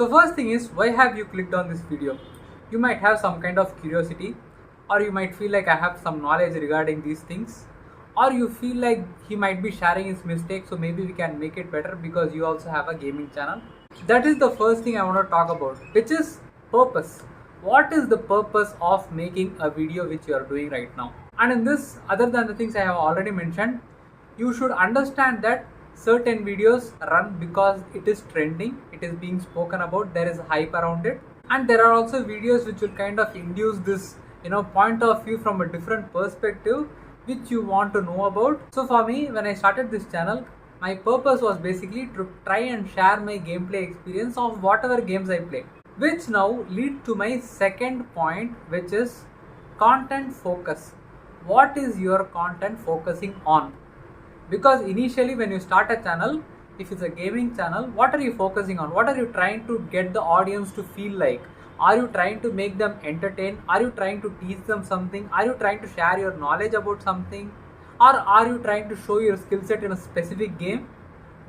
So first thing is, why have you clicked on this video? You might have some kind of curiosity, or you might feel like I have some knowledge regarding these things, or you feel like he might be sharing his mistakes, so maybe we can make it better because you also have a gaming channel. That is the first thing I want to talk about, which is purpose. What is the purpose of making a video which you are doing right now? And in this, other than the things I have already mentioned, you should understand that certain videos run because it is trending, it is being spoken about, there is hype around it, and there are also videos which will kind of induce this point of view from a different perspective which you want to know about. So for me, when I started this channel, my purpose was basically to try and share my gameplay experience of whatever games I play, which now lead to my second point, which is content focus. What is your content focusing on? Because initially when you start a channel, if it's a gaming channel, what are you focusing on? What are you trying to get the audience to feel like? Are you trying to make them entertain? Are you trying to teach them something? Are you trying to share your knowledge about something? Or are you trying to show your skill set in a specific game?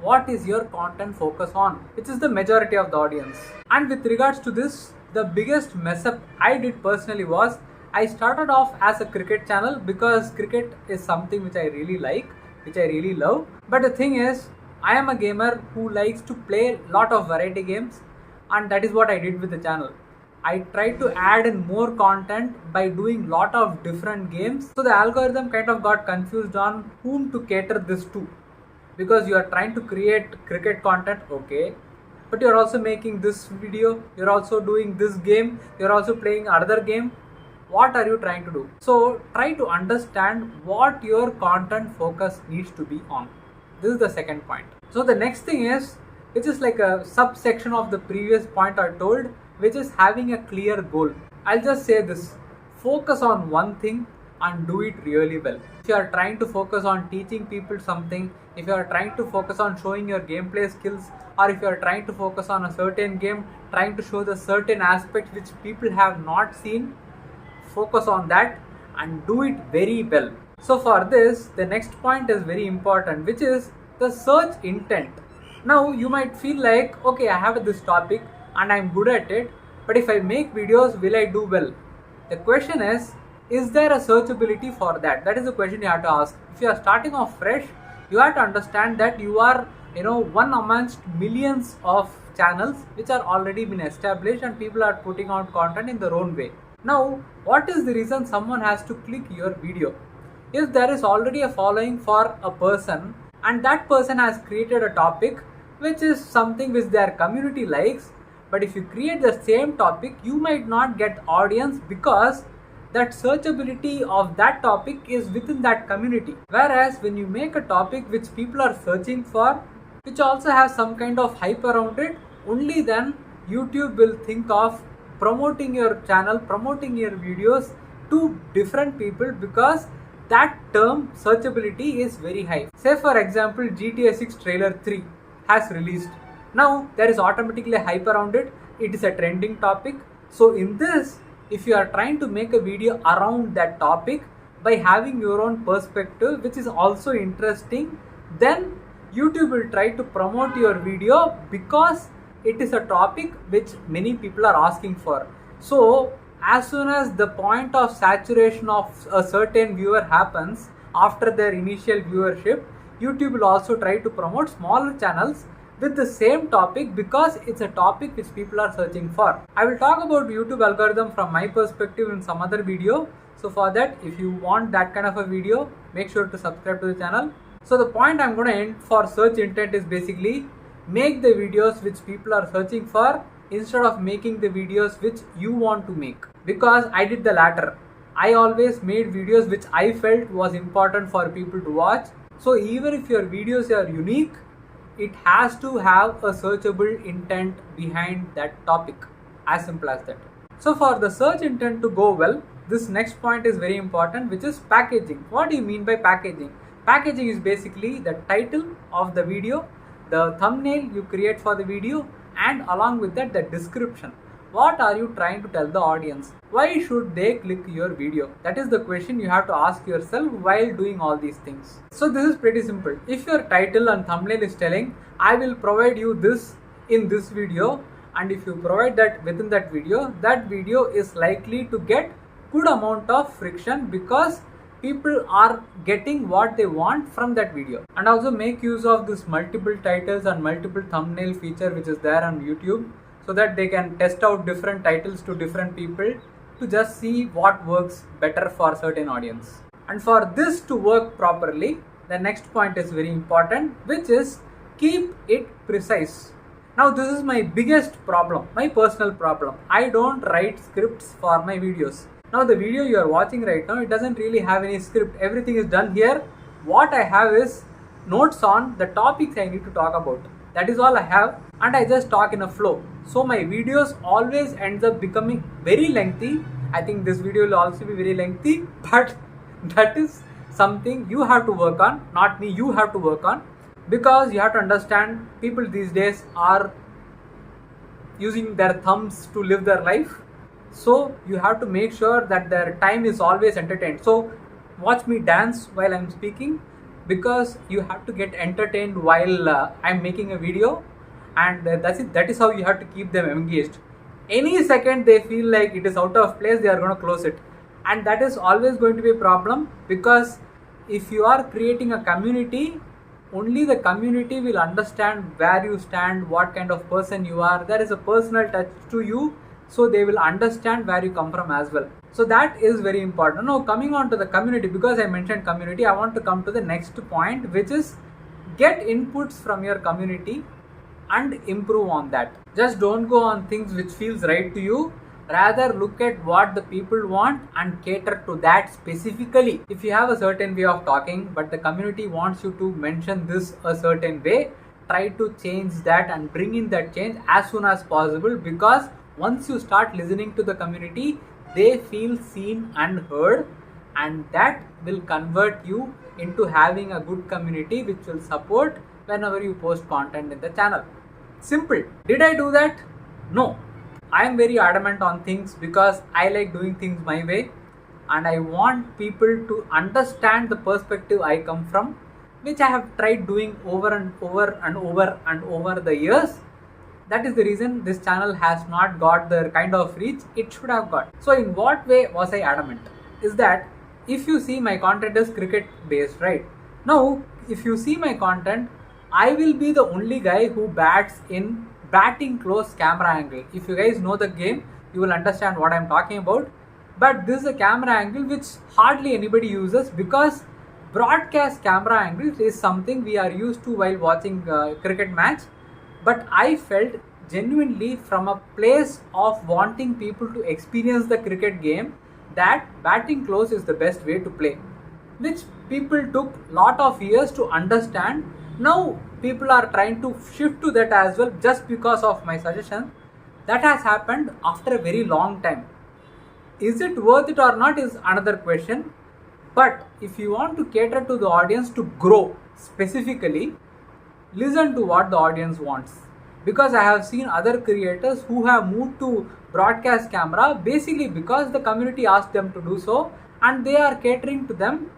What is your content focus on? Which is the majority of the audience. And with regards to this, the biggest mess up I did personally was, I started off as a cricket channel because cricket is something which I really like, which I really love. But the thing is, I am a gamer who likes to play a lot of variety games, and that is what I did with the channel. I tried to add in more content by doing lot of different games. So the algorithm kind of got confused on whom to cater this to. Because you are trying to create cricket content, okay, but you're also making this video, you're also doing this game, you're also playing another game. What are you trying to do? So try to understand what your content focus needs to be on. This is the second point. So the next thing is, which is like a subsection of the previous point I told, which is having a clear goal. I'll just say this: focus on one thing and do it really well. If you are trying to focus on teaching people something, if you are trying to focus on showing your gameplay skills, or if you are trying to focus on a certain game, trying to show the certain aspects which people have not seen, focus on that and do it very well. So for this, the next point is very important, which is the search intent. Now you might feel like, okay, I have this topic and I'm good at it, but if I make videos, will I do well? The question is there a searchability for that? That is the question you have to ask. If you are starting off fresh, you have to understand that you are one amongst millions of channels which are already been established and people are putting out content in their own way. Now, what is the reason someone has to click your video? If there is already a following for a person and that person has created a topic which is something which their community likes, but if you create the same topic, you might not get audience because that searchability of that topic is within that community. Whereas when you make a topic which people are searching for, which also has some kind of hype around it, only then YouTube will think of promoting your channel, promoting your videos to different people because that term searchability is very high. Say for example, GTA 6 trailer 3 has released. Now there is automatically a hype around it. It is a trending topic. So in this, if you are trying to make a video around that topic by having your own perspective, which is also interesting, then YouTube will try to promote your video because it is a topic which many people are asking for. So as soon as the point of saturation of a certain viewer happens after their initial viewership, YouTube will also try to promote smaller channels with the same topic because it's a topic which people are searching for. I will talk about YouTube algorithm from my perspective in some other video. So for that, if you want that kind of a video, make sure to subscribe to the channel. So the point I'm going to end for search intent is basically make the videos which people are searching for instead of making the videos which you want to make. Because I did the latter. I always made videos which I felt was important for people to watch. So even if your videos are unique, it has to have a searchable intent behind that topic. As simple as that. So for the search intent to go well, this next point is very important, which is packaging. What do you mean by packaging? Packaging is basically the title of the video, the thumbnail you create for the video, and along with that the description. What are you trying to tell the audience? Why should they click your video? That is the question you have to ask yourself while doing all these things. So this is pretty simple. If your title and thumbnail is telling, I will provide you this in this video, and if you provide that within that video is likely to get good amount of friction because people are getting what they want from that video. And also make use of this multiple titles and multiple thumbnail feature which is there on YouTube, so that they can test out different titles to different people to just see what works better for certain audience. And for this to work properly, the next point is very important, which is keep it precise. Now this is my biggest problem, my personal problem. I don't write scripts for my videos. Now the video you are watching right now, it doesn't really have any script. Everything is done here. What I have is notes on the topics I need to talk about. That is all I have, and I just talk in a flow. So my videos always ends up becoming very lengthy. I think this video will also be very lengthy, but that is something you have to work on, not me, you have to work on, because you have to understand people these days are using their thumbs to live their life. So you have to make sure that their time is always entertained. So watch me dance while I'm speaking, because you have to get entertained while I'm making a video, and that's it. That is how you have to keep them engaged. Any second they feel like it is out of place, they are going to close it, and that is always going to be a problem, because if you are creating a community, only the community will understand where you stand, what kind of person you are. There is a personal touch to you, so they will understand where you come from as well. So that is very important. Now coming on to the community, because I mentioned community, I want to come to the next point, which is get inputs from your community and improve on that. Just don't go on things which feels right to you. Rather look at what the people want and cater to that specifically. If you have a certain way of talking, but the community wants you to mention this a certain way, try to change that and bring in that change as soon as possible, because once you start listening to the community, they feel seen and heard, and that will convert you into having a good community which will support whenever you post content in the channel. Simple. Did I do that? No. I am very adamant on things because I like doing things my way, and I want people to understand the perspective I come from, which I have tried doing over and over and over and over the years. That is the reason this channel has not got the kind of reach it should have got. So in what way was I adamant? Is that if you see my content is cricket based, right? Now if you see my content, I will be the only guy who bats in batting close camera angle. If you guys know the game, you will understand what I am talking about. But this is a camera angle which hardly anybody uses, because broadcast camera angle is something we are used to while watching cricket match. But I felt genuinely from a place of wanting people to experience the cricket game that batting close is the best way to play, which people took lot of years to understand. Now people are trying to shift to that as well, just because of my suggestion. That has happened after a very long time. Is it worth it or not is another question. But if you want to cater to the audience to grow specifically, listen to what the audience wants. Because I have seen other creators who have moved to broadcast camera basically because the community asked them to do so, and they are catering to them.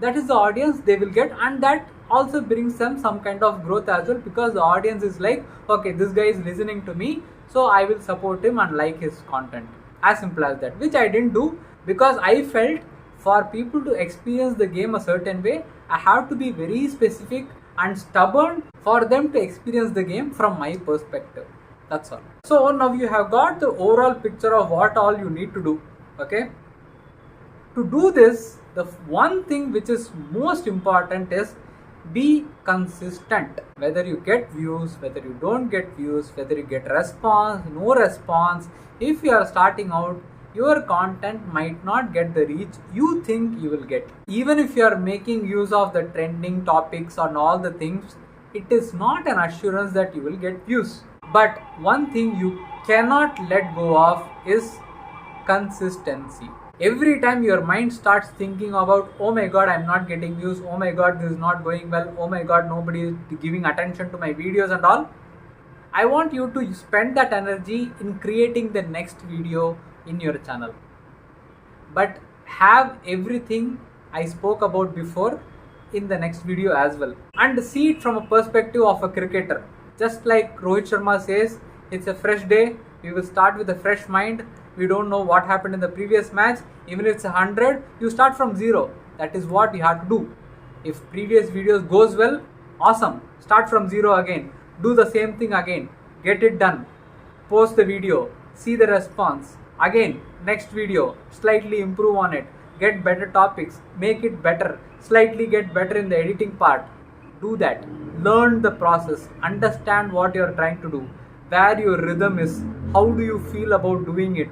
That is the audience they will get, and that also brings them some kind of growth as well, because the audience is like, okay, this guy is listening to me, so I will support him and like his content. As simple as that, which I didn't do, because I felt for people to experience the game a certain way, I have to be very specific and stubborn for them to experience the game from my perspective. That's all. So now you have got the overall picture of what all you need to do. Okay, to do this, the one thing which is most important is be consistent. Whether you get views, whether you don't get views, whether you get response, no response, if you are starting out, your content might not get the reach you think you will get. Even if you are making use of the trending topics and all the things, it is not an assurance that you will get views. But one thing you cannot let go of is consistency. Every time your mind starts thinking about, oh my god, I'm not getting views, oh my god, this is not going well, oh my god, nobody is giving attention to my videos and all, I want you to spend that energy in creating the next video in your channel. But have everything I spoke about before in the next video as well, and see it from a perspective of a cricketer. Just like Rohit Sharma says, It's a fresh day. We will start with a fresh mind. We don't know what happened in the previous match. Even if it's 100, you start from zero. That is what you have to do. If previous videos goes well, awesome. Start from zero again. Do the same thing again. Get it done. Post the video. See the response. Again, next video. Slightly improve on it. Get better topics. Make it better. Slightly get better in the editing part. Do that. Learn the process. Understand what you are trying to do. Where your rhythm is. How do you feel about doing it?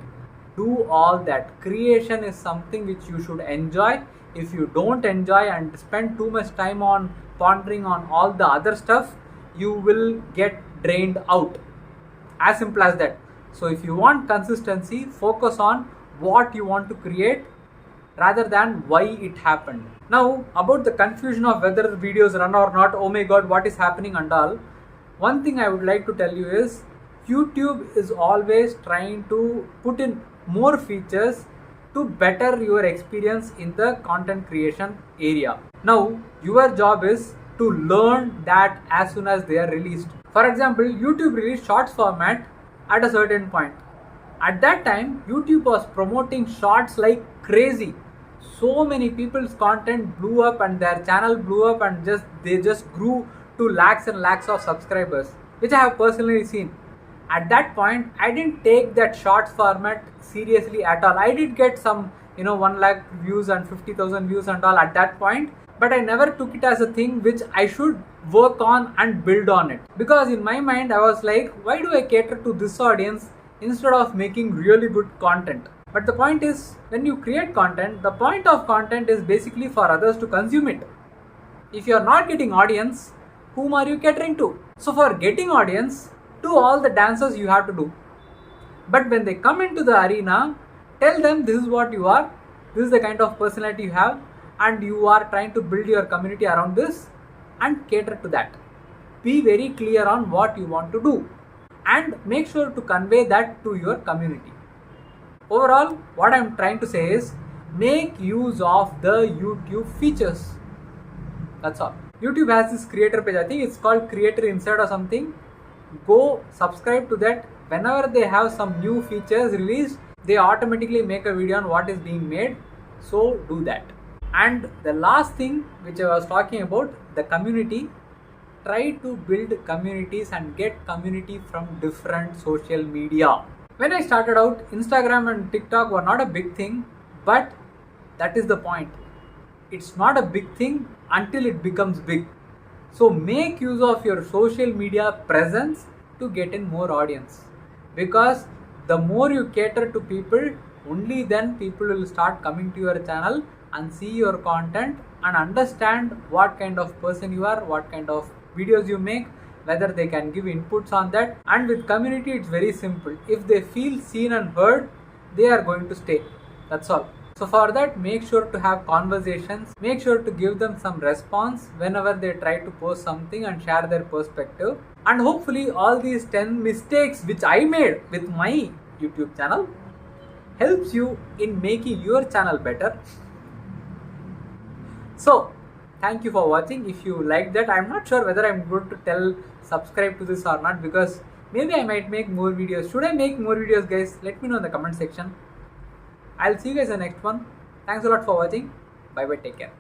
Do all that. Creation is something which you should enjoy. If you don't enjoy and spend too much time on pondering on all the other stuff, you will get drained out. As simple as that. So if you want consistency, focus on what you want to create rather than why it happened. Now, about the confusion of whether videos run or not, oh my god, what is happening and all. One thing I would like to tell you is YouTube is always trying to put in more features to better your experience in the content creation area. Now, your job is to learn that as soon as they are released. For example, YouTube released shorts format at a certain point. At that time, YouTube was promoting shorts like crazy. So many people's content blew up and their channel blew up and they just grew to lakhs and lakhs of subscribers, which I have personally seen. At that point, I didn't take that shorts format seriously at all. I did get some 1 lakh views and 50,000 views and all at that point, but I never took it as a thing which I should work on and build on it. Because in my mind, I was like, why do I cater to this audience instead of making really good content? But the point is, when you create content, the point of content is basically for others to consume it. If you are not getting audience, whom are you catering to? So for getting audience, do all the dances you have to do. But when they come into the arena, tell them this is what you are, this is the kind of personality you have, and you are trying to build your community around this, and cater to that. Be very clear on what you want to do and make sure to convey that to your community. Overall, what I am trying to say is make use of the YouTube features. That's all. YouTube has this creator page. I think it's called Creator Insight or something. Go subscribe to that. Whenever they have some new features released, they automatically make a video on what is being made. So do that. And the last thing which I was talking about, the community. Try to build communities and get community from different social media. When I started out, Instagram and TikTok were not a big thing, but that is the point. It's not a big thing until it becomes big. So make use of your social media presence to get in more audience. Because the more you cater to people, only then people will start coming to your channel and see your content and understand what kind of person you are, what kind of videos you make, whether they can give inputs on that. And with community, it's very simple. If they feel seen and heard, they are going to stay. That's all. So for that, make sure to have conversations. Make sure to give them some response whenever they try to post something and share their perspective. And hopefully all these 10 mistakes which I made with my YouTube channel helps you in making your channel better. So thank you for watching. If you like that, I'm not sure whether I'm going to tell subscribe to this or not, because maybe I might make more videos. Should I make more videos, guys? Let me know in the comment section. I'll see you guys in the next one. Thanks a lot for watching. Bye bye. Take care.